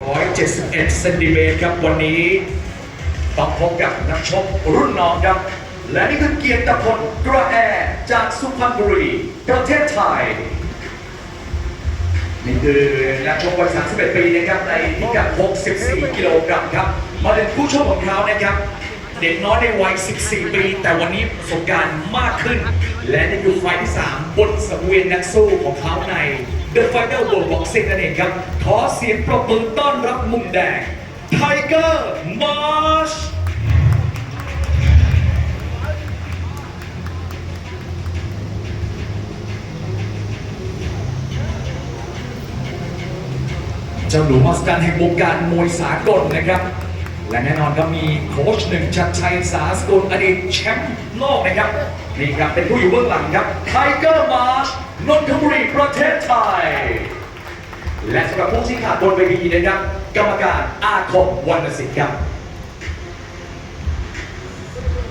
171 เซนติเมตรครับวันนี้ต้องพบกับนักชกรุ่นน้องครับและนี่คือเกียรติพลกระแอจากสุพรรณบุรีประเทศไทยนี่คือนักชกวัย 31 ปีนะครับในพิกัด 64 กิโลกรัมครับมาเป็นผู้ชกของเขานะครับเด็กน้อยในวัย 14 ปีแต่วันนี้ประสบการณ์มากขึ้นและนี่คือไฟล์ที่ 3 บนสังเวียนนักสู้ของเขาใน The Fighter World Boxing นั่นเองครับขอเสียงปรบมือต้อนรับมุมแดง Tiger Marchเจ้าหนูมหัศจรรย์แห่งวงการมวยสากลนะครับและแน่นอนก็มีโค้ชหนึ่งชัดชัยสาสกุลอดีตแชมป์โลกนะครับนี่ครับเป็นผู้อยู่เบื้องหลังครับ Tiger March นนทบุรีประเทศไทยและสำหรับผู้ชี้ขาดบนเวทีนะครับกรรมการอาคมวรรณสิทธิ์ครับ